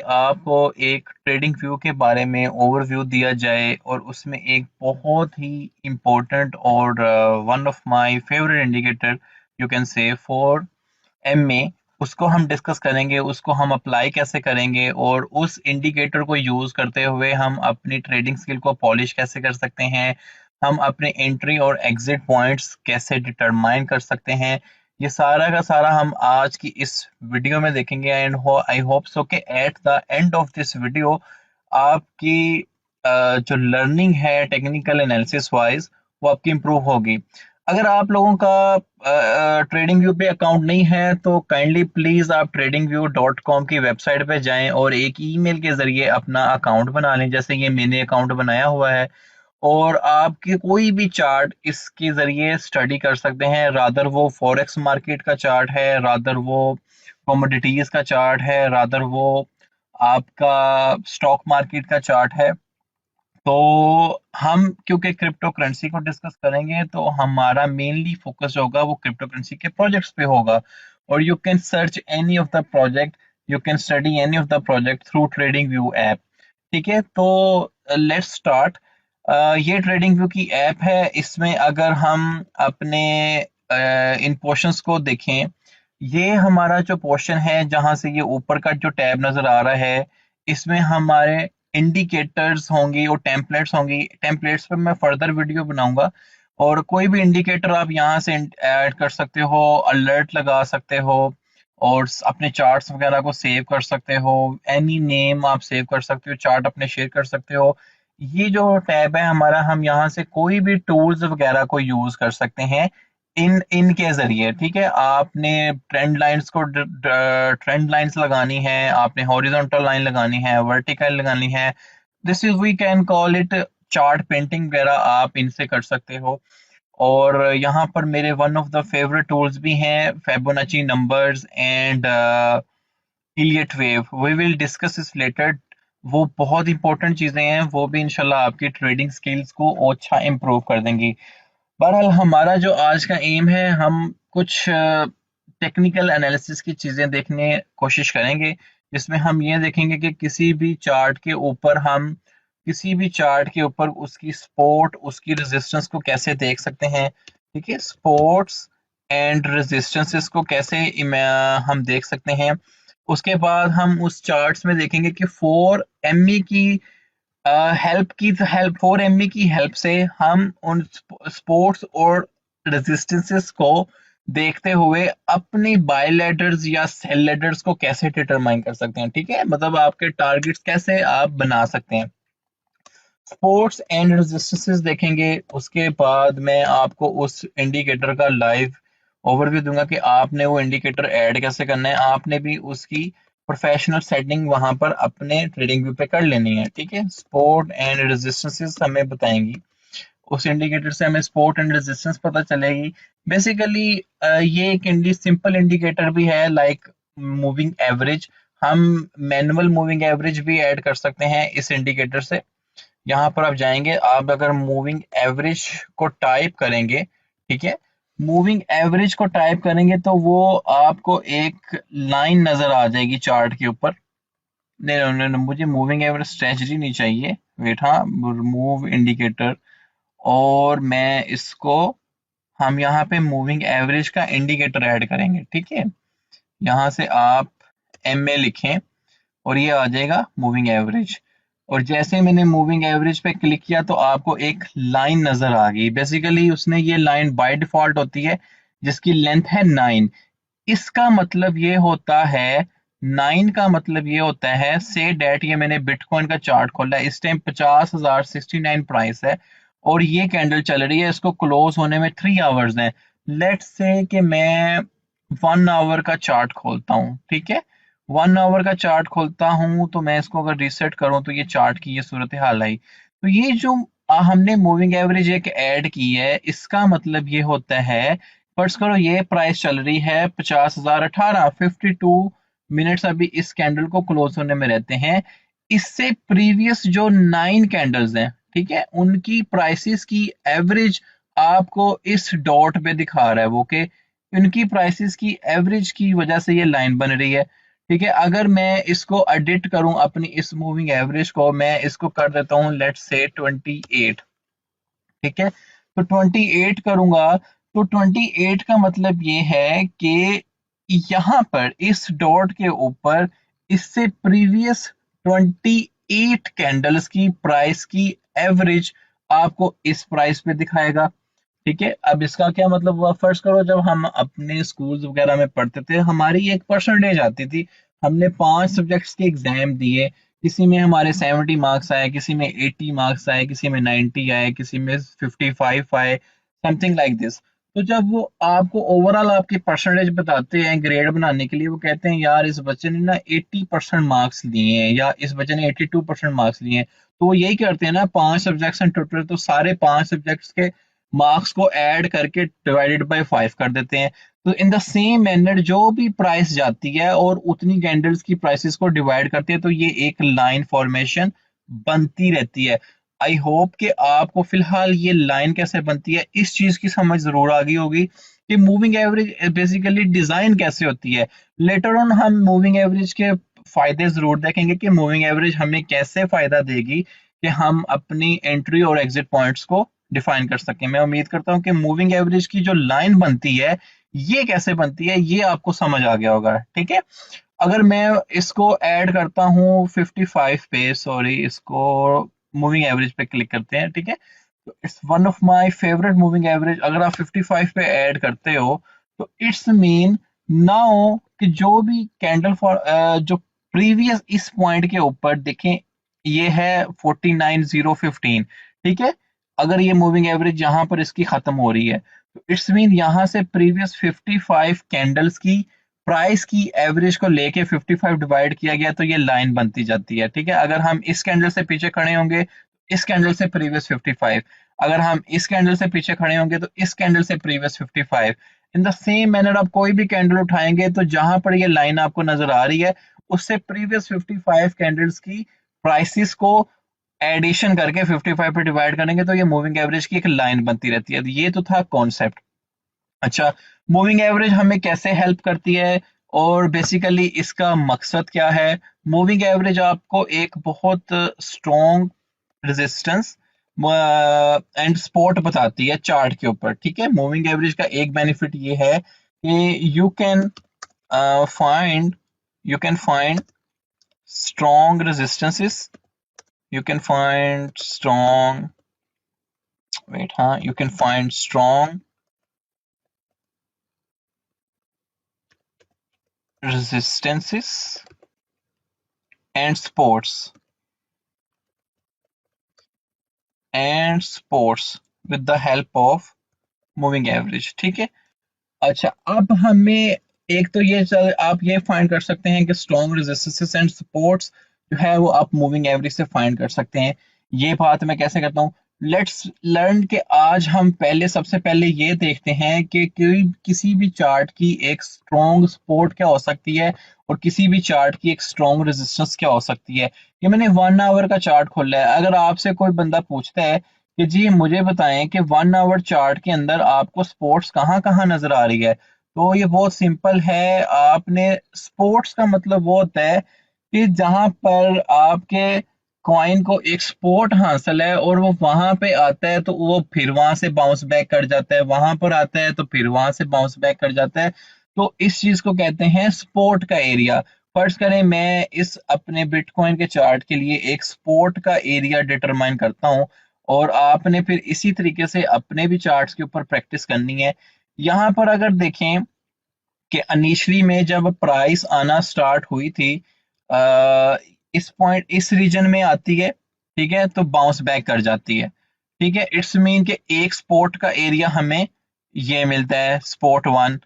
आपको एक trading view के बारे में ओवरव्यू दिया जाए और उसमें एक बहुत ही इम्पोर्टेंट और one of my favourite indicator you can say for MA, उसको हम डिस्कस करेंगे, उसको हम अप्लाई कैसे करेंगे और उस इंडिकेटर को यूज करते हुए हम अपनी ट्रेडिंग स्किल को पॉलिश कैसे कर सकते हैं, हम अपने एंट्री और एग्जिट पॉइंट्स कैसे डिटरमाइन कर सकते हैं। ये सारा का सारा हम आज की इस वीडियो में देखेंगे एंड आई होप सो कि at the end of this video आपकी जो लर्निंग है टेक्निकल एनालिसिस वाइज वो आपकी इम्प्रूव होगी। अगर आप लोगों का ट्रेडिंग व्यू पे अकाउंट नहीं है तो काइंडली प्लीज आप tradingview.com की वेबसाइट पे जाएं और एक ईमेल के जरिए अपना अकाउंट बना लें, जैसे ये मैंने अकाउंट बनाया हुआ है। और आपके कोई भी चार्ट इसके जरिए स्टडी कर सकते हैं, रादर वो फॉरेक्स मार्केट का चार्ट है, रादर वो कमोडिटीज का चार्ट है, रादर वो आपका स्टॉक मार्केट का चार्ट है। तो हम क्योंकि क्रिप्टो करेंसी को डिस्कस करेंगे तो हमारा मेनली फोकस होगा वो क्रिप्टो करेंसी के प्रोजेक्ट्स पे होगा। और you can search any of the project, you can study any of the project through trading view app. ठीक है, तो लेट्स स्टार्ट। ये ट्रेडिंग व्यू की ऐप है, इसमें अगर हम अपने इन पोर्शंस को देखें, ये हमारा जो पोर्शन है जहां से ये ऊपर का जो टैब नजर आ रहा है, इसमें हमारे इंडिकेटर्स होंगी और टेम्पलेट्स होंगी। टेम्पलेट्स पे मैं फर्दर वीडियो बनाऊंगा और कोई भी इंडिकेटर आप यहाँ से ऐड कर सकते हो, अलर्ट लगा सकते हो और अपने चार्ट्स वगैरह को सेव कर सकते हो। एनी नेम आप सेव कर सकते हो, चार्ट अपने शेयर कर सकते हो। ये जो टैब है हमारा, हम यहाँ से कोई भी टूल्स वगैरह को यूज कर सकते हैं इनके जरिए। ठीक है, आपने ट्रेंड लाइंस को ट्रेंड लाइंस लगानी है, आपने हॉरिजॉन्टल लाइन लगानी है, वर्टिकल लगानी है, this is we can call it chart painting वगैरह, आप इनसे कर सकते हो। और यहाँ पर मेरे one of the favourite tools भी हैं, Fibonacci numbers and Elliott wave, we will discuss इस लेटर। वो बहुत इंपॉर्टेंट चीजें हैं, वो भी इंशाल्लाह आपकी ट्रेडिंग स्किल्स को अच्छा इम्प्रूव कर देंगी। बहरहाल हमारा जो आज का एम है, हम कुछ टेक्निकल एनालिसिस की चीज़ें देखने कोशिश करेंगे, जिसमें हम ये देखेंगे कि किसी भी चार्ट के ऊपर हम किसी भी चार्ट के ऊपर उसकी सपोर्ट, उसकी रेजिस्टेंस को कैसे देख सकते हैं। ठीक है, सपोर्ट्स एंड रेजिस्टेंसेस को कैसे हम देख सकते हैं। उसके बाद हम उस चार्ट्स में देखेंगे कि 4 ME की हेल्प 4 ME की हेल्प से हम उन स्पोर्ट्स और रेजिस्टेंसेस को देखते हुए अपनी बाय लेडर्स या सेल लेडर्स को कैसे डिटरमाइन कर सकते हैं। ठीक है, मतलब आपके टारगेट्स कैसे आप बना सकते हैं। स्पोर्ट्स एंड रेजिस्टेंसेस देखेंगे, उसके बाद मैं आपको उस इंडिकेटर का लाइव ओवरव्यू दूंगा कि आपने वो इंडिकेटर ऐड कैसे करना है। आपने भी उसकी प्रोफेशनल सेटिंग वहां पर अपने ट्रेडिंग व्यू पे कर लेनी है। ठीक है, सपोर्ट एंड रेजिस्टेंसेस हमें बताएंगी, उस इंडिकेटर से हमें सपोर्ट एंड रेजिस्टेंस पता चलेगी। बेसिकली ये एक सिंपल इंडिकेटर भी है, लाइक मूविंग एवरेज। हम मैनुअल मूविंग एवरेज भी ऐड कर सकते हैं इस इंडिकेटर से। यहाँ पर आप जाएंगे, आप अगर मूविंग एवरेज को टाइप करेंगे, ठीक है, मूविंग एवरेज को टाइप करेंगे तो वो आपको एक लाइन नजर आ जाएगी चार्ट के ऊपर। नहीं नहीं नहीं, मुझे मूविंग एवरेज स्ट्रेटजी नहीं चाहिए, वेट, हाँ, मूव इंडिकेटर, और मैं इसको, हम यहाँ पे मूविंग एवरेज का इंडिकेटर ऐड करेंगे। ठीक है, यहाँ से आप MA लिखें और ये आ जाएगा मूविंग एवरेज। और जैसे ही मैंने मूविंग एवरेज पे क्लिक किया तो आपको एक लाइन नजर आ गई। बेसिकली उसने ये लाइन बाय डिफॉल्ट होती है जिसकी लेंथ है 9। इसका मतलब ये होता है, 9 का मतलब ये होता है, से डेट, ये मैंने बिटकॉइन का चार्ट खोला है, इस टाइम 50,069 प्राइस है और ये कैंडल चल रही है, इसको क्लोज होने में 3 आवर्स हैं। लेट्स से कि मैं 1 आवर का चार्ट खोलता हूँ। ठीक है, 1 आवर का चार्ट खोलता हूँ तो मैं इसको अगर रीसेट करूँ तो ये चार्ट की ये सूरत हाल आई। तो ये जो हमने मूविंग एवरेज एक ऐड की है, इसका मतलब ये होता है, फर्ज करो ये प्राइस चल रही है 50,018, 52 मिनट्स अभी इस कैंडल को क्लोज होने में रहते हैं। इससे प्रीवियस जो 9 कैंडल्स हैं, ठीक है, उनकी प्राइसेस की एवरेज आपको इस डॉट पे दिखा रहा है वो, कि उनकी प्राइसेस की एवरेज की वजह से ये लाइन बन रही है। ठीक है, अगर मैं इसको एडिट करूं अपनी इस मूविंग एवरेज को, मैं इसको कर देता हूं लेट्स से 28। ठीक है, तो 28 करूंगा, तो 28 का मतलब ये है कि यहां पर इस डॉट के ऊपर इससे प्रीवियस 28 कैंडल्स की प्राइस की एवरेज आपको इस प्राइस पे दिखाएगा। ठीक है, अब इसका क्या मतलब हुआ, फर्स्ट करो जब हम अपने स्कूल्स वगैरह में पढ़ते थे हमारी एक परसेंटेज आती थी, हमने 5 सब्जेक्ट्स के एग्जाम दिए, किसी में हमारे 70 मार्क्स आए, किसी में 80 मार्क्स आए, किसी में 90 आए, किसी में 55 आए, समथिंग लाइक दिस। तो जब वो आपको ओवरऑल आपकी परसेंटेज बताते हैं ग्रेड बनाने के लिए, वो कहते हैं यार इस बच्चे ने ना 80% मार्क्स लिए हैं या इस बच्चे ने 82% मार्क्स लिए हैं, तो वो यही करते हैं ना, 5 सब्जेक्ट्स हैं टोटल, तो सारे 5 सब्जेक्ट्स के मार्क्स को ऐड करके डिवाइडेड बाय 5 कर देते हैं। तो इन द सेम मैनर जो भी प्राइस जाती है और उतनी कैंडल्स की प्राइसेस को डिवाइड करते हैं, तो ये एक लाइन फॉर्मेशन बनती रहती है। आई होप कि आपको फिलहाल ये लाइन कैसे बनती है इस चीज की समझ जरूर आ गई होगी कि मूविंग एवरेज बेसिकली डिजाइन कैसे होती है। लेटर ऑन हम मूविंग एवरेज के फायदे जरूर देखेंगे कि मूविंग एवरेज हमें कैसे फायदा देगी कि हम अपनी एंट्री और एग्जिट पॉइंट्स को डिफाइन कर सकें। मैं उम्मीद करता हूं कि मूविंग एवरेज की जो लाइन बनती है ये कैसे बनती है ये आपको समझ आ गया होगा। ठीक है, अगर मैं इसको ऐड करता हूँ 55 पे, सॉरी इसको मूविंग एवरेज पे क्लिक करते हैं। ठीक है, तो it's one of my favourite moving average, अगर आप 55 पे ऐड करते हो तो इट्स मीन नाउ कि जो भी कैंडल फॉर जो प्रीवियस इस पॉइंट के ऊपर देखें, ये है 49015। ठीक है, अगर ये मूविंग एवरेज यहाँ पर इसकी खत्म हो रही है, तो इट्स मीन यहाँ से प्रीवियस 55 कैंडल्स की प्राइस की एवरेज को लेके 55 डिवाइड किया गया, तो ये लाइन बनती जाती है। ठीक है, अगर हम इस कैंडल से पीछे खड़े होंगे, इस कैंडल से प्रीवियस 55, अगर हम इस कैंडल से पीछे खड़े होंगे तो इस कैंडल से previous 55। In the same manner आप कोई भी कैंडल उठाएंगे तो जहां पर ये लाइन आपको नजर आ रही है उससे प्रीवियस 55 कैंडल्स की प्राइसेस को एडिशन करके 55 पे डिवाइड करेंगे तो ये मूविंग एवरेज की एक लाइन बनती रहती है। ये तो था कॉन्सेप्ट। अच्छा, मूविंग एवरेज हमें कैसे हेल्प करती है और बेसिकली इसका मकसद क्या है। मूविंग एवरेज आपको एक बहुत स्ट्रॉन्ग रेजिस्टेंस एंड सपोर्ट बताती है चार्ट के ऊपर। ठीक है, मूविंग एवरेज का एक बेनिफिट ये है कि find you can find strong resistances, you can find strong weight हाँ you can find strong resistances and sports with the help of moving average। ठीक है, अच्छा अब हमें एक तो ये आप ये फाइंड कर सकते हैं कि स्ट्रॉन्ग रेजिस्टेंसेस एंड सपोर्ट्स जो है वो आप मूविंग एवरेज से फाइंड कर सकते हैं। ये बात मैं कैसे करता हूँ, लेट्स लर्न कि आज हम पहले सबसे पहले ये देखते हैं कि कोई किसी भी चार्ट की एक स्ट्रॉन्ग सपोर्ट क्या हो सकती है और किसी भी चार्ट की एक स्ट्रॉन्ग रेजिस्टेंस क्या हो सकती है। ये मैंने 1 आवर का चार्ट खोला है, अगर आपसे कोई बंदा पूछता है कि जी मुझे बताएं कि 1 आवर चार्ट के अंदर आपको स्पोर्ट्स कहाँ कहाँ नजर आ रही है, तो ये बहुत सिंपल है। आपने स्पोर्ट्स का मतलब वो होता है कि जहां पर आपके कॉइन को एक सपोर्ट हासिल है और वो वहां पे आता है तो वो फिर वहां से बाउंस बैक कर जाता है, वहां पर आता है तो फिर वहां से बाउंस बैक कर जाता है, तो इस चीज को कहते हैं सपोर्ट का एरिया। फर्ज करें मैं इस अपने बिटकॉइन के चार्ट के लिए एक सपोर्ट का एरिया डिटरमाइन करता हूं और आपने फिर इसी तरीके से अपने भी चार्ट्स के ऊपर प्रैक्टिस करनी है। यहाँ पर अगर देखें कि इनिशियली में जब प्राइस आना स्टार्ट हुई थी, इस पॉइंट इस रीजन में आती है, ठीक है, तो बाउंस बैक कर जाती है। ठीक है, इट्स मीन कि एक स्पोर्ट का एरिया हमें ये मिलता है स्पोर्ट 1,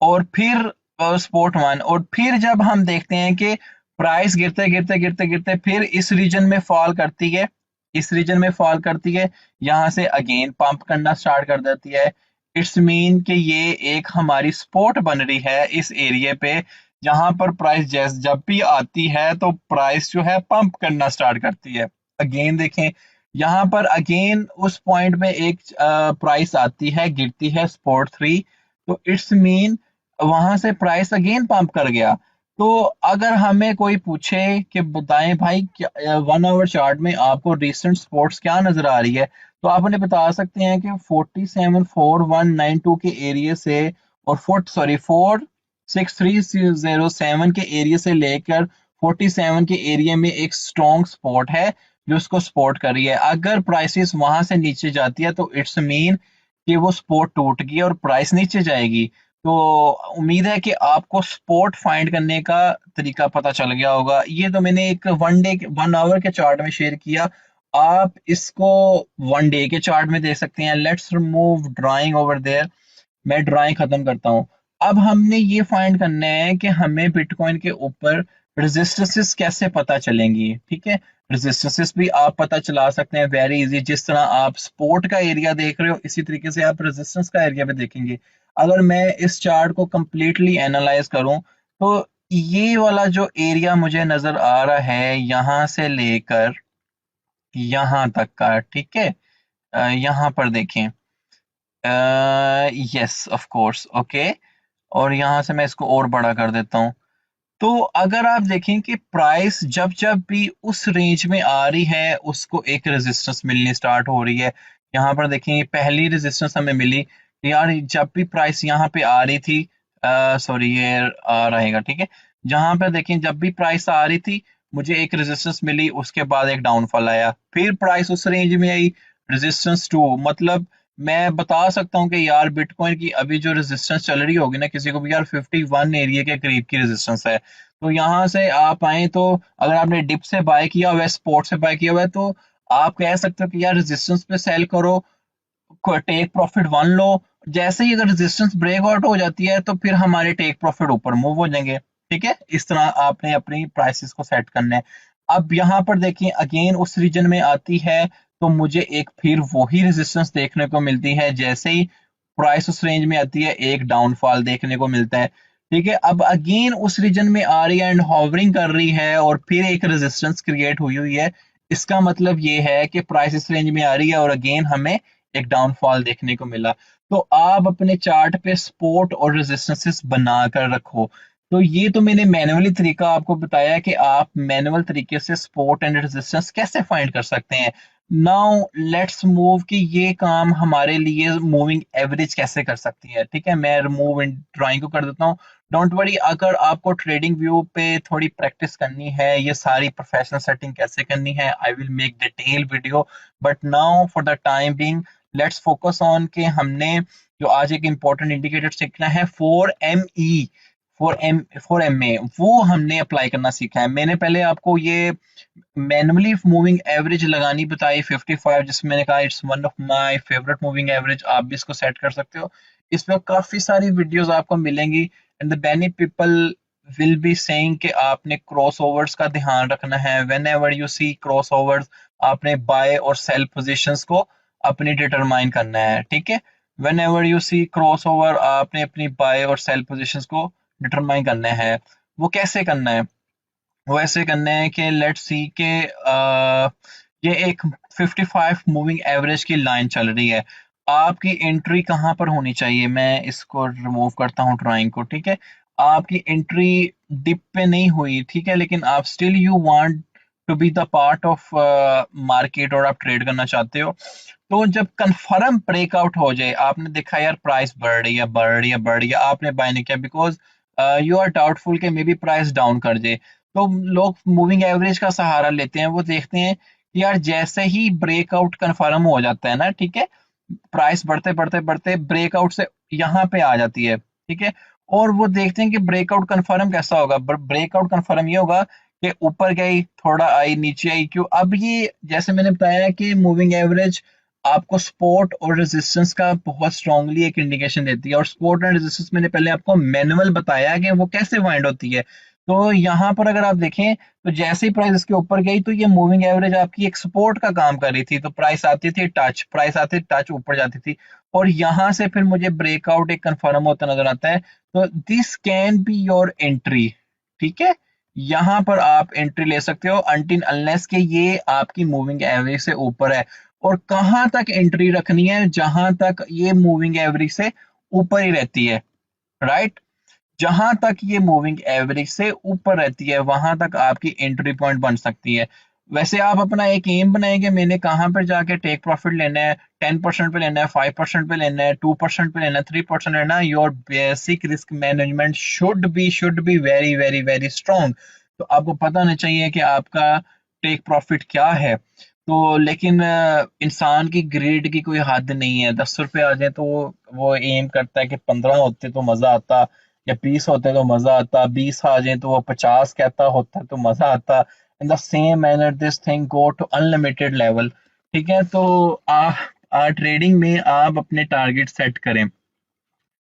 और फिर स्पोर्ट 1, और फिर जब हम देखते हैं कि प्राइस गिरते गिरते गिरते गिरते फिर इस रीजन में फॉल करती है, इस रीजन में फॉल करती है, यहाँ से अगेन पंप करना स्टार्ट कर देती है। इट्स मीन कि ये एक हमारी सपोर्ट बन रही है इस एरिया पे, जहां पर प्राइस जब भी आती है तो प्राइस जो है पंप करना स्टार्ट करती है। अगेन देखें, यहाँ पर अगेन उस पॉइंट में एक प्राइस आती है गिरती है सपोर्ट 3, तो इट्स मीन वहां से प्राइस अगेन पंप कर गया। तो अगर हमें कोई पूछे कि बताएं भाई क्या 1 आवर चार्ट में आपको रिसेंट स्पोर्ट्स क्या नजर आ रही है, तो आप उन्हें बता सकते हैं कि 474192 के एरिया से और 46307 के एरिया से लेकर 47 के एरिया में एक स्ट्रॉन्ग सपोर्ट है जो उसको सपोर्ट कर रही है। अगर प्राइसेस वहां से नीचे जाती है तो इट्स मीन कि वो सपोर्ट टूट गई और प्राइस नीचे जाएगी। तो उम्मीद है कि आपको सपोर्ट फाइंड करने का तरीका पता चल गया होगा। ये तो मैंने एक 1 आवर के चार्ट में शेयर किया, आप इसको 1 डे के चार्ट में देख सकते हैं। Let's remove drawing over there, मैं ड्राइंग खत्म करता हूँ। अब हमने ये फाइंड करना है कि हमें बिटकॉइन के ऊपर रेजिस्टेंसेस कैसे पता चलेंगी। ठीक है, रेजिस्टेंसेस भी आप पता चला सकते हैं वेरी इजी। जिस तरह आप सपोर्ट का एरिया देख रहे हो इसी तरीके से आप रेजिस्टेंस का एरिया भी देखेंगे। अगर मैं इस चार्ट को कंप्लीटली एनालाइज करूं तो ये वाला जो एरिया मुझे नजर आ रहा है यहां से लेकर यहां तक का, ठीक है, यहां पर देखें, यस ऑफ कोर्स, ओके, और यहां से मैं इसको और बड़ा कर देता हूं। तो अगर आप देखें कि प्राइस जब जब भी उस रेंज में आ रही है उसको एक रेजिस्टेंस मिलनी स्टार्ट हो रही है। यहाँ पर देखें ये पहली रेजिस्टेंस हमें मिली यार जब भी प्राइस यहाँ पे आ रही थी, सॉरी ये आ रहेगा, ठीक है, जहां पर देखें जब भी प्राइस आ रही थी मुझे एक रेजिस्टेंस मिली, उसके बाद एक डाउनफॉल आया, फिर प्राइस उस रेंज में आई, रेजिस्टेंस टू, मतलब मैं बता सकता हूँ कि यार बिटकॉइन की अभी जो रेजिस्टेंस चल रही होगी ना किसी को भी यार 51 एरिया के करीब की रेजिस्टेंस है। तो यहाँ से आप आए तो अगर आपने डिप से बाय किया हुआ है, स्पॉट से बाय किया हुआ है, तो आप कह सकते हो कि यार रेजिस्टेंस पे सेल करो, टेक प्रॉफिट वन लो। जैसे ही अगर रेजिस्टेंस ब्रेक आउट हो जाती है तो फिर हमारे टेक प्रॉफिट ऊपर मूव हो जाएंगे। ठीक है, इस तरह आपने अपनी प्राइसेस को सेट करना है। अब यहाँ पर देखिए अगेन उस रीजन में आती है तो मुझे एक फिर वही रेजिस्टेंस देखने को मिलती है, जैसे ही प्राइस उस रेंज में आती है एक डाउनफॉल देखने को मिलता है। ठीक है, अब अगेन उस रीजन में आ रही है एंड हॉवरिंग कर रही है और फिर एक रेजिस्टेंस क्रिएट हुई हुई है। इसका मतलब ये है कि प्राइस इस रेंज में आ रही है और अगेन हमें एक डाउनफॉल देखने को मिला। तो आप अपने चार्ट पे सपोर्ट और रेजिस्टेंसेस बना कर रखो। तो ये तो मैंने मैन्युअली तरीका आपको बताया कि आप मैनुअल तरीके से सपोर्ट एंड रेजिस्टेंस कैसे फाइंड कर सकते हैं। नाउ लेट्स मूव कि ये काम हमारे लिए मूविंग एवरेज कैसे कर सकती है। ठीक है, मैं रिमूव इन ड्राइंग को कर देता हूँ। डोंट वरी, अगर आपको ट्रेडिंग व्यू पे थोड़ी प्रैक्टिस करनी है, ये सारी प्रोफेशनल सेटिंग कैसे करनी है, I will make detail video. But now for the time being let's focus on कि हमने जो आज एक इंपॉर्टेंट इंडिकेटर सीखना है 4ME, 4MA, वो हमने अप्लाई करना सीखा है। मैंने पहले आपको ये मैनुअली मूविंग एवरेज लगानी बताई 55, जिसमें मैंने कहा it's one of my favourite moving average, आप भी इसको सेट कर सकते हो। इसमें काफी सारी वीडियोस आपको मिलेंगी and the many people will be saying कि आपने क्रॉसओवर्स का ध्यान रखना है। Whenever you see crossovers आपने बाय और सेल पोजीशंस को अपनी डिटरमाइन करना है। ठीक है, whenever you see crossover आपने अपनी बाय और सेल पोजीशंस को डिटरमाइन करना है। वो कैसे करना है? वो ऐसे करने हैं कि लेट्स सी के ये एक 55 मूविंग एवरेज की लाइन चल रही है, आपकी एंट्री कहाँ पर होनी चाहिए? मैं इसको रिमूव करता हूँ ड्राइंग को। ठीक है, आपकी एंट्री डिप पे नहीं हुई, ठीक है, लेकिन आप still you want to be the part of market और आप ट्रेड करना चाहते हो। तो जब कंफर्म ब्रेकआउट हो जाए, आपने देखा यार प्राइस बढ़ रही है बढ़ रही है बढ़ रही है, आपने बाय नहीं किया बिकॉज यू आर डाउटफुल कि मे बी प्राइस डाउन कर जाए। तो लोग मूविंग एवरेज का सहारा लेते हैं, वो देखते हैं कि यार जैसे ही ब्रेकआउट कंफर्म हो जाता है ना, ठीक है, प्राइस बढ़ते बढ़ते बढ़ते ब्रेकआउट से यहाँ पे आ जाती है। ठीक है, और वो देखते हैं कि ब्रेकआउट कंफर्म कैसा होगा। ब्रेकआउट कंफर्म ये होगा कि ऊपर गई, थोड़ा आई, नीचे आई, क्यों? अब ये जैसे मैंने बताया कि मूविंग एवरेज आपको सपोर्ट और रेजिस्टेंस का बहुत स्ट्रांगली एक इंडिकेशन देती है, और सपोर्ट एंड रेजिस्टेंस मैंने पहले आपको मैनुअल बताया कि वो कैसे फाइंड होती है। तो यहाँ पर अगर आप देखें तो जैसे ही प्राइस इसके ऊपर गई तो ये मूविंग एवरेज आपकी एक सपोर्ट का काम कर रही थी, तो प्राइस आती थी टच, प्राइस आती टच ऊपर जाती थी, और यहाँ से फिर मुझे ब्रेकआउट एक कंफर्म होता नजर आता है। तो this can be your entry. ठीक है, यहाँ पर आप एंट्री ले सकते हो अनटिल अनलेस के ये आपकी मूविंग एवरेज से ऊपर है। और कहाँ तक एंट्री रखनी है? जहां तक ये मूविंग एवरेज से ऊपर ही रहती है, राइट? जहां तक ये मूविंग एवरेज से ऊपर रहती है वहां तक आपकी एंट्री पॉइंट बन सकती है। वैसे आप अपना एक एम बनाएंगे मैंने कहाँ पर जाके टेक प्रॉफिट लेना है, 10% पे लेना है, 5% पे लेना है, 2% पे लेना है, 3% लेना है। Your basic risk management should be very very very strong. तो आपको पता होना चाहिए कि आपका टेक प्रॉफिट क्या है। तो लेकिन इंसान की ग्रेड की कोई हद नहीं है। 10 रुपए आ जाए तो वो एम करता है कि 15 होते तो मजा आता, या 20 होते तो मजा आता, 20 आ जाए तो वो 50 कहता होता तो मजा आता। In the same manner this thing go to unlimited level. ठीक है, तो ट्रेडिंग में आप अपने टारगेट सेट करें।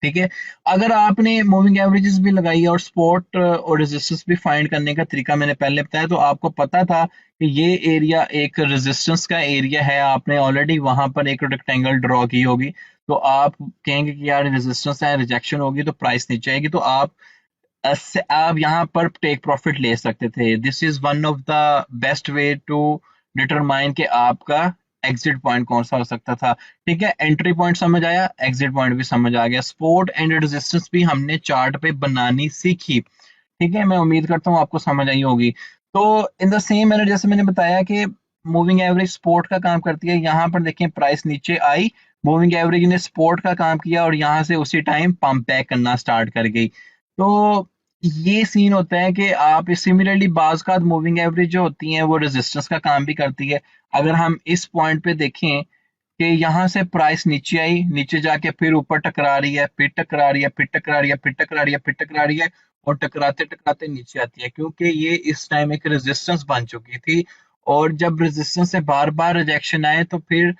ठीक है, अगर आपने मूविंग एवरेजेस भी लगाई है और स्पॉट और रेजिस्टेंस भी फाइंड करने का तरीका मैंने पहले बताया, तो आपको पता था कि ये एरिया एक रेजिस्टेंस का एरिया है, आपने ऑलरेडी वहां पर एक रेक्टेंगल ड्रॉ की होगी। तो आप कहेंगे कि यार रेजिस्टेंस है, रिजेक्शन होगी तो प्राइस नीचे आएगी, तो आप यहाँ पर टेक प्रॉफिट ले सकते थे। This is one of the best way to determine कि आपका एग्जिट पॉइंट कौन सा हो सकता था। ठीक है, एंट्री पॉइंट समझ आया, एग्जिट पॉइंट भी समझ आ गया, सपोर्ट एंड रेजिस्टेंस भी हमने चार्ट पे बनानी सीखी। ठीक है, मैं उम्मीद करता हूँ आपको समझ आई होगी। तो इन द सेम मैनर जैसे मैंने बताया कि मूविंग एवरेज सपोर्ट का काम करती है, यहाँ पर देखें प्राइस नीचे आई, मूविंग एवरेज ने सपोर्ट का काम किया और यहाँ से उसी टाइम पंप बैक करना स्टार्ट कर गई। तो ये सीन होता है कि आप सिमिलरली बाज का मूविंग एवरेज जो होती है वो रेजिस्टेंस का काम भी करती है। अगर हम इस पॉइंट पे देखें कि यहाँ से प्राइस नीचे आई, नीचे जाके फिर ऊपर टकरा रही है, फिर टकरा रही है, फिर टकरा रही है, फिर टकरा रही है, फिर टकरा रही है, और टकराते टकराते नीचे आती है, क्योंकि ये इस टाइम एक रेजिस्टेंस बन चुकी थी। और जब रेजिस्टेंस से बार बार रिजेक्शन आए तो फिर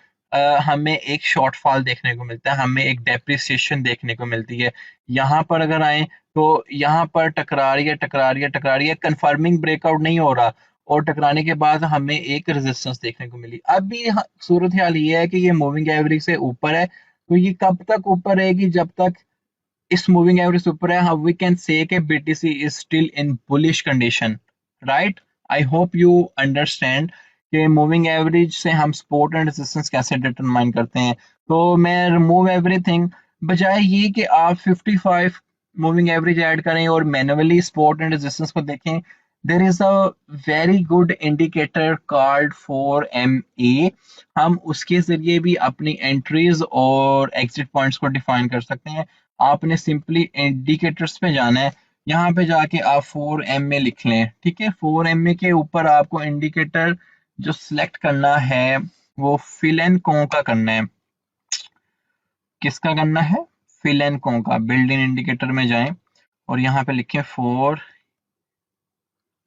हमें एक शॉर्टफॉल देखने को मिलता है, हमें एक डेप्रिसिएशन देखने को मिलती है। यहाँ पर अगर आए तो यहाँ पर टकरा रही है, टकरा रही है, टकरा रही है, कंफर्मिंग ब्रेकआउट नहीं हो रहा, और टकराने के बाद हमें एक रेजिस्टेंस देखने को मिली। अब भी सूरत हाल ये है कि ये मूविंग एवरेज से ऊपर है, तो ये कब तक ऊपर रहेगी? जब तक इस मूविंग एवरेज से ऊपर है, how we can say कि BTC is still in bullish condition, right? I hope you understand कि मूविंग एवरेज से हम सपोर्ट एंड रेजिस्टेंस कैसे डिटरमाइन करते हैं। तो मैं रिमूव एवरीथिंग, बजाय ये कि आप 55 मूविंग एवरेज ऐड करें और मैन्युअली सपोर्ट एंड रेजिस्टेंस को देखें, there is a very good indicator called 4MA। हम उसके जरिए भी अपनी एंट्रीज और एग्जिट पॉइंट्स को डिफाइन कर सकते हैं। आपने सिंपली इंडिकेटर्स पे जाना है, यहाँ पे जाके आप 4MA लिख लें। ठीक है, 4MA के ऊपर आपको इंडिकेटर जो सिलेक्ट करना है वो फिल एंड को का करना है। किसका करना है? फिल एंड को का। बिल्ड इन इंडिकेटर में जाएं और यहाँ पे लिखें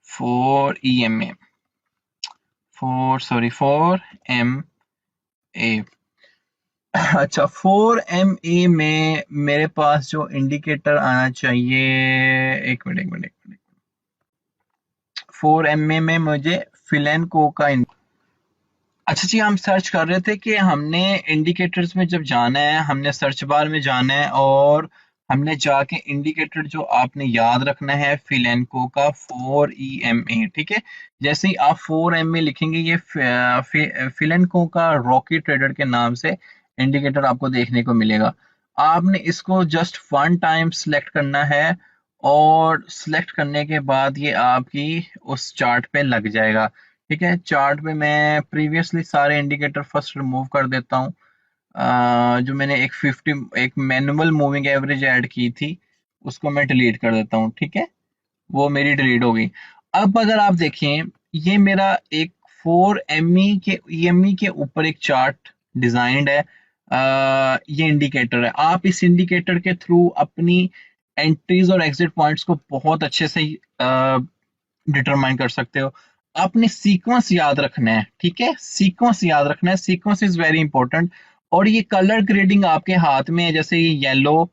4EMA, 4 अच्छा, 4MA में मेरे पास जो इंडिकेटर आना चाहिए, एक मिनट एक मिनट एक मिनट, 4MA में मुझे फिलेंको का अच्छा जी, हम सर्च कर रहे थे कि हमने इंडिकेटर्स में जब जाना है, हमने सर्च बार में जाना है और हमने जाके इंडिकेटर जो आपने याद रखना है फिलेंको का 4EMA। ठीक है, जैसे ही आप 4MA लिखेंगे ये फिलेंको का रॉकी ट्रेडर के नाम से इंडिकेटर आपको देखने को मिलेगा। आपने इसको जस्ट वन टाइम सेलेक्ट करना है और सेलेक्ट करने के बाद ये आपकी उस चार्ट पे लग जाएगा। ठीक है, चार्ट पे मैं प्रीवियसली सारे इंडिकेटर फर्स्ट रिमूव कर देता हूँ। जो मैंने एक 50 एक मैनुअल मूविंग एवरेज ऐड की थी उसको मैं डिलीट कर देता हूँ। ठीक है, वो मेरी डिलीट हो गई। अब अगर आप देखें, ये मेरा एक 4ME के ऊपर एक चार्ट डिजाइंड है। ये इंडिकेटर है, आप इस इंडिकेटर के थ्रू अपनी एंट्रीज और एग्जिट पॉइंट्स को बहुत अच्छे से डिटरमाइन कर सकते हो। आपने सीक्वेंस याद रखना है। ठीक है, सीक्वेंस याद रखना है, सीक्वेंस इज वेरी इंपॉर्टेंट। और ये कलर ग्रेडिंग आपके हाथ में है, जैसे ये येलो,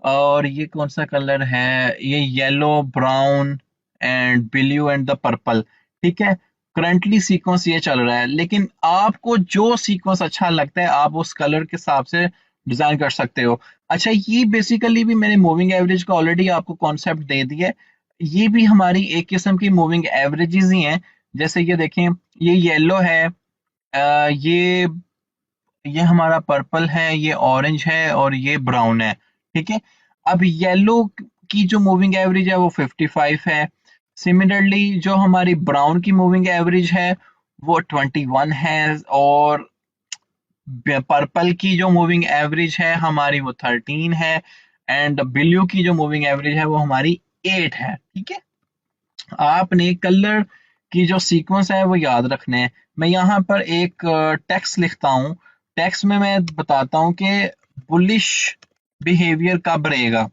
और ये कौन सा कलर है, ये yellow, brown and blue and the purple. ठीक है, करंटली सीक्वेंस ये चल रहा है, लेकिन आपको जो सीक्वेंस अच्छा लगता है आप उस कलर के हिसाब से डिजाइन कर सकते हो। अच्छा, ये बेसिकली भी मैंने मूविंग एवरेज का ऑलरेडी आपको कॉन्सेप्ट दे दिया है। ये भी हमारी एक किस्म की मूविंग एवरेजेस ही हैं। जैसे ये देखें, ये येलो है, ये हमारा पर्पल है, ये ऑरेंज है और ये ब्राउन है। ठीक है, अब येलो की जो मूविंग एवरेज है वो 55 है। सिमिलरली जो हमारी ब्राउन की मूविंग एवरेज है वो 21 है, और पर्पल की जो मूविंग एवरेज है हमारी वो 13 है, एंड ब्लू की जो मूविंग एवरेज है वो हमारी 8 है। ठीक है, आपने कलर की जो सीक्वेंस है वो याद रखने हैं। मैं यहाँ पर एक टेक्स्ट लिखता हूँ, टेक्स्ट में मैं बताता हूँ कि बुलिश बिहेवियर कब रहेगा।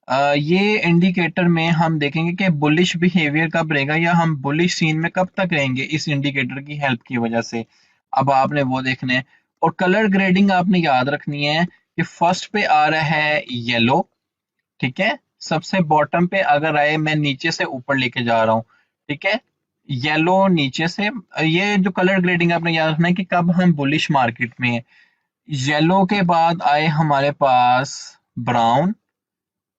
ये इंडिकेटर में हम देखेंगे कि बुलिश बिहेवियर कब रहेगा या हम बुलिश सीन में कब तक रहेंगे इस इंडिकेटर की हेल्प की वजह से। अब आपने वो देखना है, और कलर ग्रेडिंग आपने याद रखनी है कि फर्स्ट पे आ रहा है येलो। ठीक है, सबसे बॉटम पे अगर आए, मैं नीचे से ऊपर लेके जा रहा हूँ। ठीक है, येलो नीचे से, ये जो कलर ग्रेडिंग आपने याद रखना है कि कब हम बुलिश मार्केट में है। येलो के बाद आए हमारे पास ब्राउन।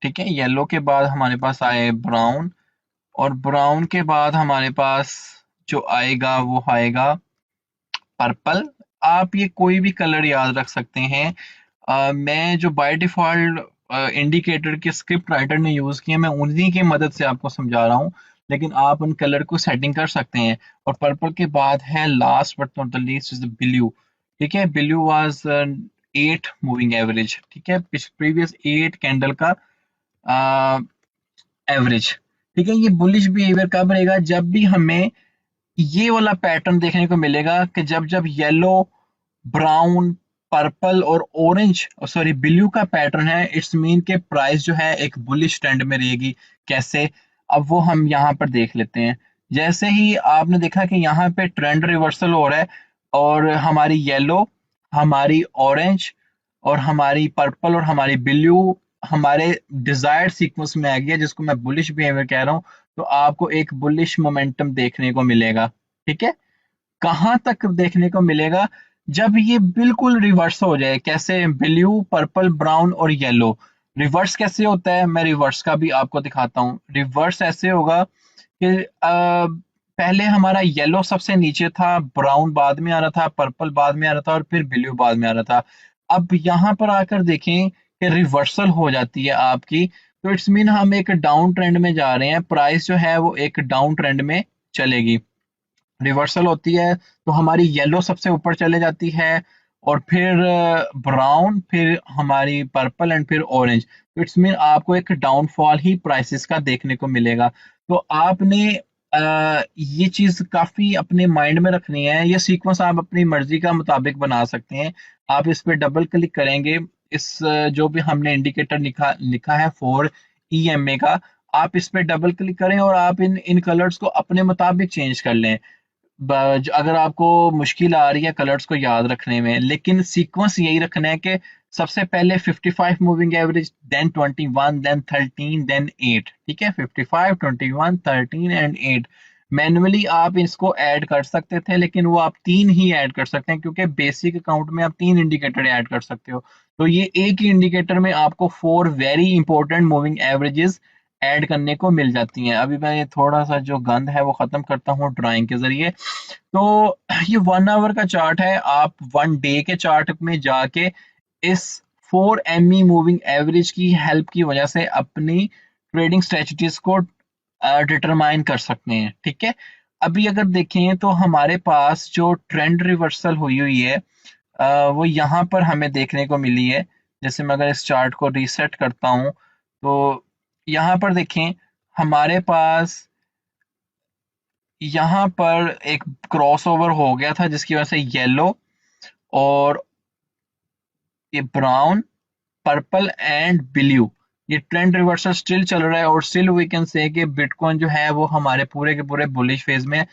ठीक है, येलो के बाद हमारे पास आए ब्राउन, और ब्राउन के बाद हमारे पास जो आएगा वो आएगा पर्पल। आप ये कोई भी कलर याद रख सकते हैं। मैं जो बाय डिफॉल्ट इंडिकेटर के स्क्रिप्ट राइटर ने यूज किए, मैं उन्हीं की मदद से आपको समझा रहा हूँ, लेकिन आप उन कलर को सेटिंग कर सकते हैं। और पर्पल के बाद है last but not the least is blue. ठीक है, ब्लू वाज 8 मूविंग एवरेज। ठीक है, प्रीवियस 8 कैंडल का एवरेज। ठीक है, ये बुलिश बिहेवियर कब रहेगा, जब भी हमें ये वाला पैटर्न देखने को मिलेगा कि जब जब येलो, ब्राउन, पर्पल और ऑरेंज, सॉरी ब्लू का पैटर्न है, इट्स मीन के प्राइस जो है एक बुलिश ट्रेंड में रहेगी। कैसे, अब वो हम यहाँ पर देख लेते हैं। जैसे ही आपने देखा कि यहाँ पे ट्रेंड रिवर्सल हो रहा है, और हमारी येलो, हमारी ऑरेंज और हमारी पर्पल और हमारी ब्लू हमारे डिजायर्ड सीक्वेंस में आ गया, जिसको मैं बुलिश बिहेवियर कह रहा हूँ, तो आपको एक बुलिश मोमेंटम देखने को मिलेगा। ठीक है, कहाँ तक देखने को मिलेगा, जब ये बिल्कुल रिवर्स हो जाए। कैसे, ब्लू, पर्पल, ब्राउन और येलो। रिवर्स कैसे होता है, मैं रिवर्स का भी आपको दिखाता हूँ। रिवर्स ऐसे होगा कि पहले हमारा येलो सबसे नीचे था, ब्राउन बाद में आ रहा था, पर्पल बाद में आ रहा था, और फिर ब्लू बाद में आ रहा था। अब यहाँ पर आकर देखें कि रिवर्सल हो जाती है आपकी, तो इट्स मीन हम एक डाउन ट्रेंड में जा रहे हैं, प्राइस जो है वो एक डाउन ट्रेंड में चलेगी। रिवर्सल होती है तो हमारी येलो सबसे ऊपर चले जाती है, और फिर ब्राउन, फिर हमारी पर्पल एंड फिर ऑरेंज। तो इट्स मीन आपको एक डाउनफॉल ही प्राइसेस का देखने को मिलेगा। तो आपने ये चीज काफी अपने माइंड में रखनी है। ये सीक्वेंस आप अपनी मर्जी का मुताबिक बना सकते हैं। आप इस पे डबल क्लिक करेंगे, इस जो भी हमने इंडिकेटर लिखा लिखा है फॉर ईएमए का, आप इस पे डबल क्लिक करें और आप इन इन कलर्स को अपने मुताबिक चेंज कर लें। अगर आपको मुश्किल आ रही है कलर्स को याद रखने में, लेकिन सीक्वेंस यही रखना है कि सबसे पहले 55 moving average, then 21, then 13, then 8। ठीक है, 55, 21, 13 एंड 8। मैनुअली आप इसको ऐड कर सकते थे, लेकिन वो आप तीन ही ऐड कर सकते हैं, क्योंकि बेसिक अकाउंट में आप तीन इंडिकेटर ऐड कर सकते हो। तो ये एक ही इंडिकेटर में आपको 4 very important moving averages add करने को मिल जाती हैं। अभी मैं ये थोड़ा सा जो गंद है वो खत्म करता हूँ ड्राइंग के जरिए। तो ये 1 आवर का चार्ट है। आप 1 डे के चार्ट में जाके इस 4 ME मूविंग एवरेज की हेल्प की वजह से अपनी ट्रेडिंग स्ट्रेटजीज को डिटरमाइन कर सकते हैं। ठीक है, अभी अगर देखें तो हमारे पास जो ट्रेंड रिवर्सल हुई हुई है, वो यहाँ पर हमें देखने को मिली है। जैसे मैं अगर इस चार्ट को रीसेट करता हूँ, तो यहाँ पर देखें हमारे पास यहाँ पर एक क्रॉसओवर हो गया था, जिसकी वजह से येलो और ये ब्राउन, पर्पल एंड ब्लू, ये ट्रेंड रिवर्सल स्टिल चल रहा है, और स्टिल वी कैन से कि बिटकॉइन जो है वो हमारे पूरे के पूरे बुलिश फेज में।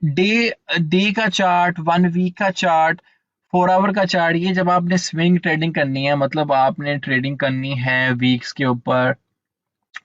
डे डे का चार्ट, 1 वीक का चार्ट, 4 आवर का चार्ट, ये जब आपने स्विंग ट्रेडिंग करनी है, मतलब आपने ट्रेडिंग करनी है वीक्स के ऊपर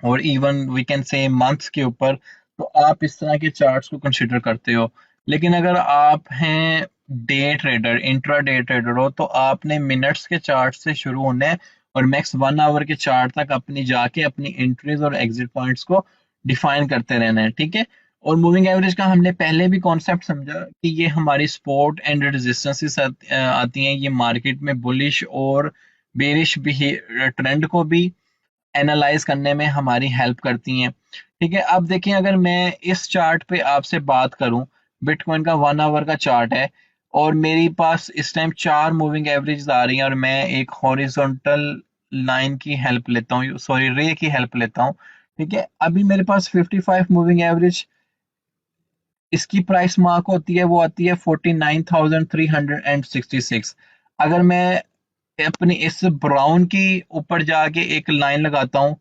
और even we can say months के ऊपर, तो आप इस तरह के चार्ट्स को कंसिडर करते हो। लेकिन अगर आप हैं day trader, intra day trader हो, तो आपने मिनट्स के चार्ट से शुरू होना है, और मैक्स 1 आवर के चार्ट तक अपनी जाके अपनी एंट्रीज और एग्जिट पॉइंट्स को डिफाइन करते रहना है। ठीक है, और मूविंग एवरेज का हमने पहले भी कॉन्सेप्ट समझा कि ये हमारी सपोर्ट एंड रेजिस्टेंसेस आती हैं। ये मार्केट में बुलिश और बेरिश ट्रेंड को भी एनालाइज करने में हमारी हेल्प करती हैं। ठीक है, अब देखिए अगर मैं इस चार्ट पे आपसे बात करूं, बिटकॉइन का 1 आवर का चार्ट है और मेरे पास इस टाइम 4 मूविंग एवरेज आ रही हैं और मैं एक हॉरिजॉन्टल लाइन की हेल्प लेता हूँ, सॉरी रे की हेल्प लेता हूँ। ठीक है, अभी मेरे पास 55 मूविंग एवरेज, इसकी प्राइस मार्क होती है, वो आती है 49,366। अगर मैं अपनी इस ब्राउन की ऊपर जाके एक लाइन लगाता हूँ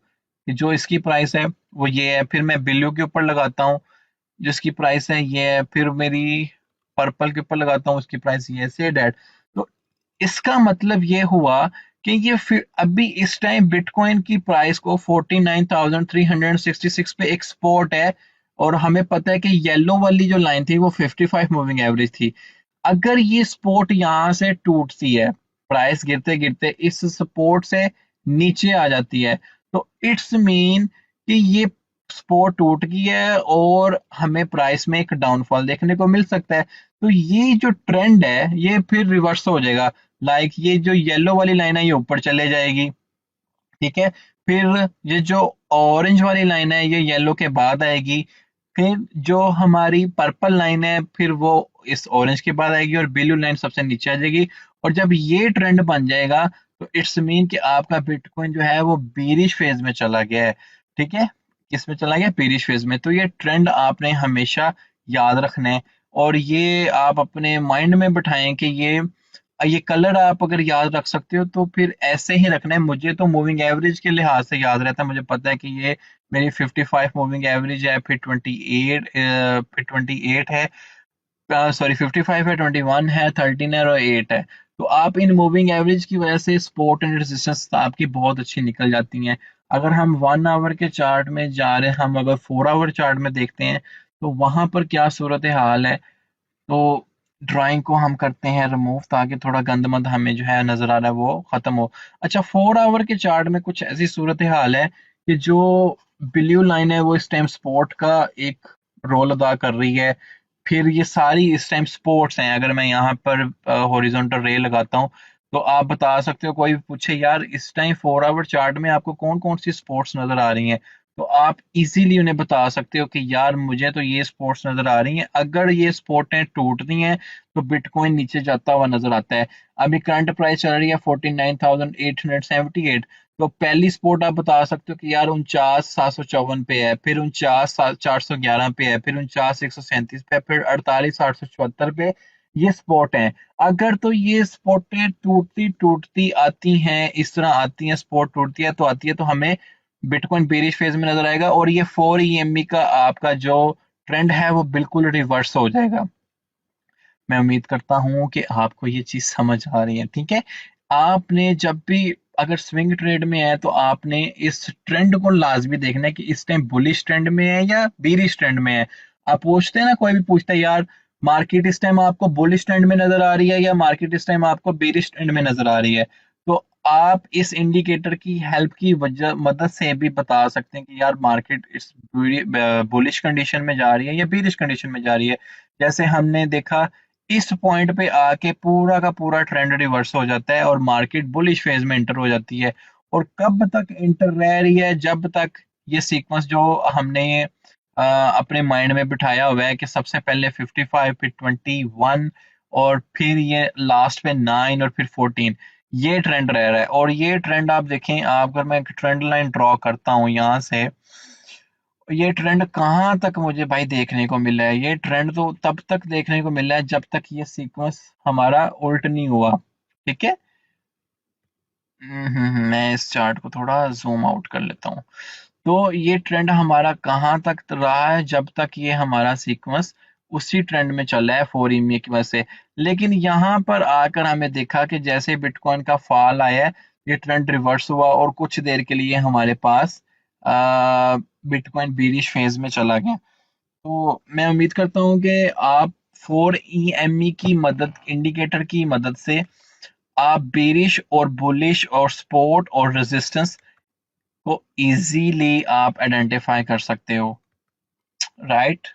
कि जो इसकी प्राइस है वो ये है, फिर मैं ब्लू के ऊपर लगाता हूँ जिसकी प्राइस है ये है, फिर मेरी पर्पल के ऊपर लगाता हूँ उसकी प्राइस ये है, से डैट। तो इसका मतलब ये हुआ कि ये फिर अभी इस टाइम बिटकॉइन की प्राइस को 49,366 पे एक सपोर्ट है और हमें पता है कि येलो वाली जो लाइन थी वो 55 मूविंग एवरेज थी। अगर ये सपोर्ट यहाँ से टूटती है, प्राइस गिरते गिरते इस सपोर्ट से नीचे आ जाती है, तो इट्स मीन कि ये सपोर्ट टूट गई है और हमें प्राइस में एक डाउनफॉल देखने को मिल सकता है। तो ये जो ट्रेंड है ये फिर रिवर्स हो जाएगा, लाइक ये जो येलो वाली लाइन है ये ऊपर चले जाएगी। ठीक है, फिर ये जो ऑरेंज वाली लाइन है ये येलो के बाद आएगी, फिर जो हमारी पर्पल लाइन है फिर वो इस ऑरेंज के बाद आएगी और ब्लू लाइन सबसे नीचे आ जाएगी। और जब ये ट्रेंड बन जाएगा तो इट्स मीन कि आपका बिटकॉइन जो है वो बीरिश फेज में चला गया है। ठीक है, किस में चला गया, बीरिश फेज में। तो ये ट्रेंड आपने हमेशा याद रखना है और ये आप अपने माइंड में बिठाएं कि ये कलर आप अगर याद रख सकते हो तो फिर ऐसे ही रखना है। मुझे तो मूविंग एवरेज के लिहाज से याद रहता है, मुझे पता है कि ये मेरी 55 मूविंग एवरेज है, फिर 28 है, सॉरी 55 है, 21 है, 13 है और 8 है। तो आप इन मूविंग एवरेज की वजह से सपोर्ट एंड रेजिस्टेंस आपकी बहुत अच्छी निकल जाती हैं। अगर हम 1 आवर के चार्ट में जा रहे हैं, हम अगर 4 आवर चार्ट में देखते हैं तो वहां पर क्या सूरत हाल है। तो ड्राइंग को हम करते हैं रिमूव ताकि थोड़ा गंदमंद हमें जो है नजर आ रहा है वो खत्म हो। अच्छा, 4 आवर के चार्ट में कुछ ऐसी सूरत हाल है कि जो ब्लू लाइन है वो इस टाइम स्पोर्ट का एक रोल अदा कर रही है। फिर ये सारी इस टाइम स्पोर्ट्स हैं। अगर मैं यहाँ पर हॉरिजॉन्टल रे लगाता हूँ तो आप बता सकते हो, कोई भी पूछे यार इस टाइम 4 आवर चार्ट में आपको कौन कौन सी स्पोर्ट्स नजर आ रही हैं, तो आप इजीली उन्हें बता सकते हो कि यार मुझे तो ये स्पोर्ट्स नजर आ रही हैं। अगर ये स्पोर्टें टूटती हैं तो बिटकॉइन नीचे जाता हुआ नजर आता है। अभी करंट प्राइस चल रही है 49,878। तो पहली स्पोर्ट आप बता सकते हो कि यार 49,754 पे है, फिर 49,411 पे है, फिर 49,137 पे है, फिर 48,874 पे। ये स्पॉट हैं। अगर तो ये स्पॉटें टूटती टूटती आती हैं, इस तरह आती हैं, स्पॉट टूटती है तो आती है, तो हमें बिटकॉइन बेरिश फेज में नजर आएगा और ये 4 EME का आपका जो ट्रेंड है वो बिल्कुल रिवर्स हो जाएगा। मैं उम्मीद करता हूँ कि आपको ये चीज समझ आ रही है। ठीक है, आपने जब भी अगर स्विंग ट्रेड में है तो आपने इस ट्रेंड को लाजमी देखना है कि इस टाइम बुलिश ट्रेंड में है या बीरिश ट्रेंड में है। आप पूछते हैं ना, कोई भी पूछता है यार मार्केट इस टाइम आपको बुलिश ट्रेंड में नजर आ रही है या मार्केट इस टाइम आपको बेरिश ट्रेंड में नजर आ रही है, तो आप इस इंडिकेटर की हेल्प की वजह मदद से भी बता सकते हैं कि यार मार्केट इस बुलिश कंडीशन में जा रही है या बेरिश कंडीशन में जा रही है। जैसे हमने देखा इस पॉइंट पे आके पूरा का पूरा ट्रेंड रिवर्स हो जाता है और मार्केट बुलिश फेज में इंटर हो जाती है। और कब तक इंटर रह रही है, जब तक ये सीक्वेंस जो हमने अपने माइंड में बिठाया हुआ है कि सबसे पहले 55 फिर 21 और फिर ये लास्ट पे 9 और फिर 14, ये ट्रेंड रह रहा है। और ये ट्रेंड आप देखें, आप अगर मैं ट्रेंड लाइन ड्रॉ करता हूँ यहाँ से, ये ट्रेंड कहाँ तक मुझे भाई देखने को मिला है, ये ट्रेंड तो तब तक देखने को मिला है जब तक ये सीक्वेंस हमारा उल्ट नहीं हुआ। ठीक है, मैं इस चार्ट को थोड़ा जूम आउट कर लेता हूँ। तो ये ट्रेंड हमारा कहाँ तक रहा है, जब तक ये हमारा सीक्वेंस उसी ट्रेंड में चल रहा है 4 EMA की वजह से। लेकिन यहाँ पर आकर हमें देखा कि जैसे बिटकॉइन का फॉल आया है, ये ट्रेंड रिवर्स हुआ और कुछ देर के लिए हमारे पास बिटकॉइन बीरिश फेज में चला गया। तो मैं उम्मीद करता हूँ कि आप 4 EME की मदद, इंडिकेटर की मदद से आप बेरिश और बुलिश और सपोर्ट और रेजिस्टेंस को इजीली आप आइडेंटिफाई कर सकते हो, राइट।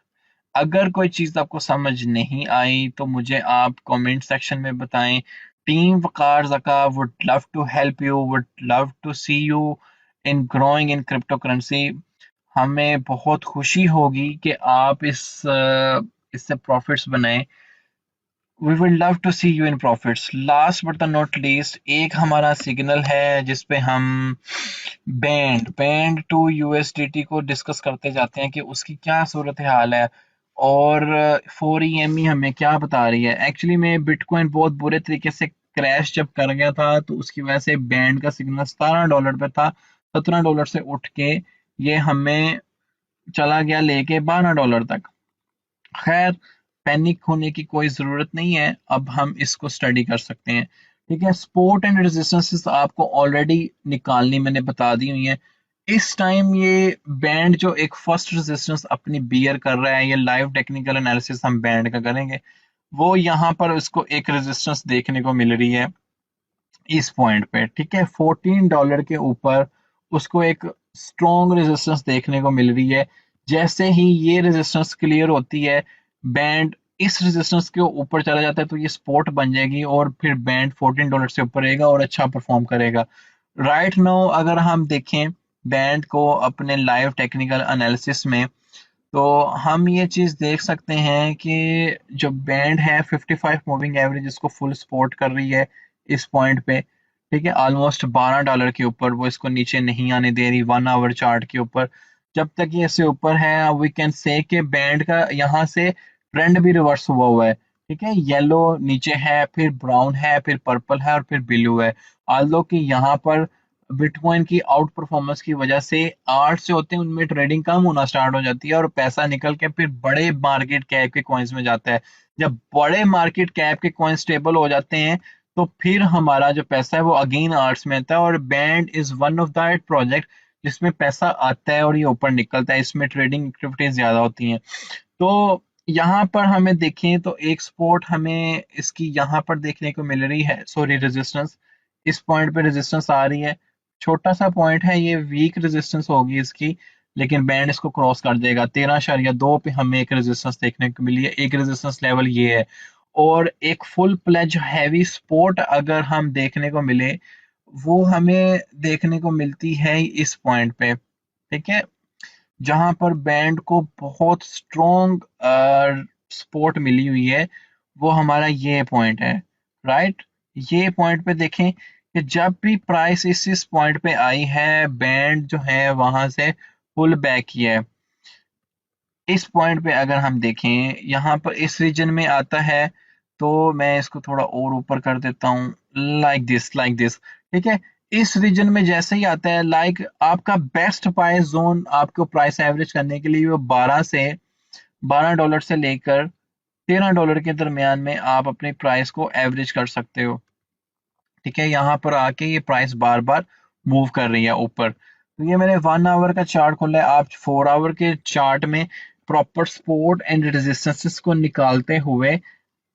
अगर कोई चीज़ आपको समझ नहीं आई तो मुझे आप कमेंट सेक्शन में बताएं। Team Waqar Zaka would love to help you, would love to see you in growing in cryptocurrency. हमें बहुत खुशी होगी कि आप इससे प्रॉफिट्स बनाएं। We will love to see you in profits. Last but the not least, एक हमारा सिग्नल है जिसपे हम बैंड टू यूएसडीटी को डिस्कस करते जाते हैं कि उसकी क्या सूरत हाल है, और 4EME हमें क्या बता रही है। एक्चुअली में बिटकॉइन बहुत बुरे तरीके से क्रैश जब कर गया था, तो उसकी वजह से बैंड का सिग्नल $17 पे था। $17 से उठ के ये हमें चला गया लेके $12 तक। खैर, पैनिक होने की कोई ज़रूरत नहीं है, अब हम इसको स्टडी कर सकते हैं। ठीक है, सपोर्ट एंड रेजिस्टेंसेस आपको ऑलरेडी निकालनी मैंने बता दी हुई है। इस टाइम ये बैंड जो एक फर्स्ट रेजिस्टेंस अपनी बियर कर रहा है, ये लाइव टेक्निकल एनालिसिस हम बैंड का करेंगे, वो यहाँ पर उसको एक रेजिस्टेंस देखने को मिल रही है इस पॉइंट पे। ठीक है, $14 के ऊपर उसको एक स्ट्रॉन्ग रेजिस्टेंस देखने को मिल रही है। जैसे ही ये रेजिस्टेंस क्लियर होती है, बैंड इस रेजिस्टेंस के ऊपर चला जाता है, तो ये सपोर्ट बन जाएगी और फिर बैंड $14 से ऊपर रहेगा और अच्छा परफॉर्म करेगा। राइट नाउ अगर हम देखें बैंड को अपने लाइव टेक्निकल एनालिसिस में, तो हम ये चीज़ देख सकते हैं कि जो बैंड है 55 मूविंग एवरेज इसको फुल सपोर्ट कर रही है इस पॉइंट पे। ठीक है, ऑलमोस्ट $12 के ऊपर वो इसको नीचे नहीं आने दे रही 1 आवर चार्ट के ऊपर। जब तक ये इससे ऊपर है, वी कैन से कि बैंड का यहाँ से ट्रेंड भी रिवर्स हुआ हुआ है। ठीक है, येलो नीचे है, फिर ब्राउन है, फिर पर्पल है और फिर ब्लू है। आल्दो कि यहाँ पर बिटकॉइन की आउट परफॉर्मेंस की वजह से आर्ट्स जो होते हैं उनमें ट्रेडिंग कम होना स्टार्ट हो जाती है और पैसा निकल के फिर बड़े मार्केट कैप के कॉइन्स में जाता है। जब बड़े मार्केट कैप के कॉइन स्टेबल हो जाते हैं, तो फिर हमारा जो पैसा है वो अगेन आर्ट्स में आता है, और band is one of that project जिसमें पैसा आता है और ये ऊपर निकलता है। इसमें ट्रेडिंग एक्टिविटीज ज्यादा होती हैं। तो यहाँ पर हमें देखें तो एक सपोर्ट हमें इसकी यहाँ पर देखने को मिल रही है, सॉरी रेजिस्टेंस। इस पॉइंट पे रेजिस्टेंस आ रही है, छोटा सा पॉइंट है, ये वीक रेजिस्टेंस होगी इसकी, लेकिन बैंड इसको क्रॉस कर देगा। 13.2 पे हमें एक रेजिस्टेंस देखने को मिली है, एक रेजिस्टेंस लेवल ये है। और एक फुल प्लेज हैवी सपोर्ट अगर हम देखने को मिले, वो हमें देखने को मिलती है इस पॉइंट पे। ठीक है, जहां पर बैंड को बहुत स्ट्रॉन्ग सपोर्ट मिली हुई है, वो हमारा ये पॉइंट है। राइट, ये पॉइंट पे देखें कि जब भी प्राइस इस पॉइंट पे आई है, बैंड जो है वहां से पुल बैक किया है। इस पॉइंट पे अगर हम देखें, यहाँ पर इस रीजन में आता है, तो मैं इसको थोड़ा और ऊपर कर देता हूँ, लाइक दिस। ठीक है, इस रीजन में जैसे ही आता है, लाइक आपका बेस्ट बाय जोन आपको प्राइस एवरेज करने के लिए वो $12 से लेकर $13 के दरमियान में आप अपनी प्राइस को एवरेज कर सकते हो। ठीक है, यहाँ पर आके ये प्राइस बार बार मूव कर रही है ऊपर। तो ये मैंने 1 आवर का चार्ट खोला है, आप 4 आवर के चार्ट में प्रॉपर सपोर्ट एंड रेजिस्टेंसेस को निकालते हुए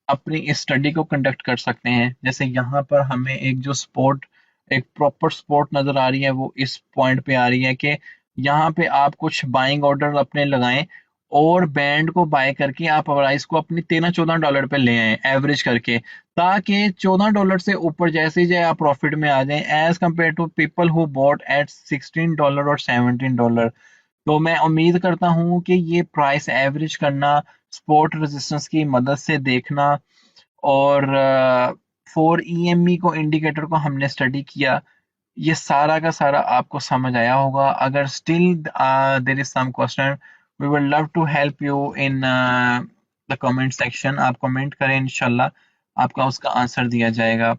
अपनी इस स्टडी को कंडक्ट कर सकते हैं। जैसे यहाँ पर हमें एक जो सपोर्ट, एक प्रॉपर सपोर्ट नजर आ रही है, वो इस पॉइंट पे आ रही है कि यहाँ पे आप कुछ बाइंग ऑर्डर अपने लगाएं और बैंड को बाय करके आप प्राइस को अपनी $13-14 पे ले आए एवरेज करके, ताकि $14 से ऊपर जैसे ही जाए आप प्रॉफिट में आ जाएं, as compare to people who bought at $16 और $17। तो मैं उम्मीद करता हूँ कि ये प्राइस एवरेज करना, सपोर्ट रेजिस्टेंस की मदद से देखना, और 4EME को इंडिकेटर को हमने स्टडी किया, ये सारा का सारा आपको समझ आया होगा। अगर still there is some question, we will love to help you in the comment section. आप कमेंट करें, इंशाल्लाह आपका उसका आंसर दिया जाएगा।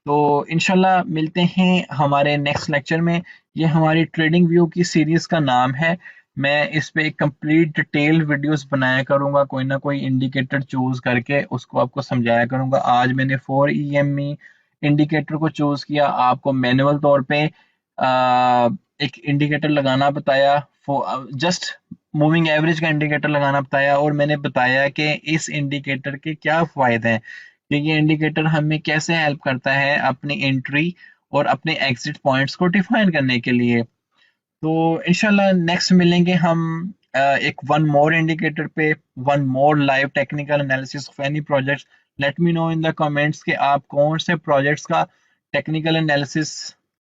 तो इंशाल्लाह मिलते हैं हमारे नेक्स्ट लेक्चर में। ये हमारी ट्रेडिंग व्यू की सीरीज का नाम है। मैं इस पे एक कंप्लीट डिटेल वीडियोस बनाया करूंगा, कोई ना कोई इंडिकेटर चूज करके उसको आपको समझाया करूंगा। आज मैंने 4EME इंडिकेटर को चूज किया, आपको मैनुअल तौर पे एक इंडिकेटर लगाना बताया, जस्ट मूविंग एवरेज का इंडिकेटर लगाना बताया, और मैंने बताया कि इस इंडिकेटर के क्या फायदे हैं, कि ये इंडिकेटर हमें कैसे हेल्प करता है अपनी एंट्री और अपने एग्जिट पॉइंट्स को डिफाइन करने के लिए। तो इंशाल्लाह नेक्स्ट मिलेंगे हम एक वन मोर इंडिकेटर पे, one more live technical analysis of any projects. Let me know in the comments कि आप कौन से प्रोजेक्ट्स का टेक्निकल एनालिसिस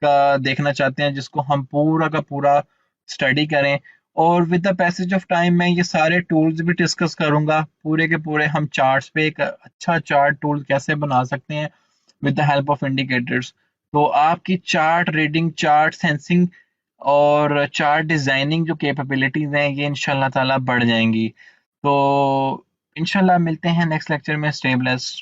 का देखना चाहते हैं, जिसको हम पूरा का पूरा स्टडी करें। और with the passage of time मैं ये सारे टूल्स भी डिस्कस करूंगा, पूरे के पूरे हम चार्ट्स पे एक अच्छा चार्ट टूल कैसे बना सकते हैं with the help of indicators. तो आपकी चार्ट रीडिंग, चार्ट सेंसिंग और चार्ट डिजाइनिंग जो कैपेबिलिटीज हैं ये इंशाल्लाह ताला बढ़ जाएंगी। तो इंशाल्लाह मिलते हैं नेक्स्ट लेक्चर में। Stay blessed.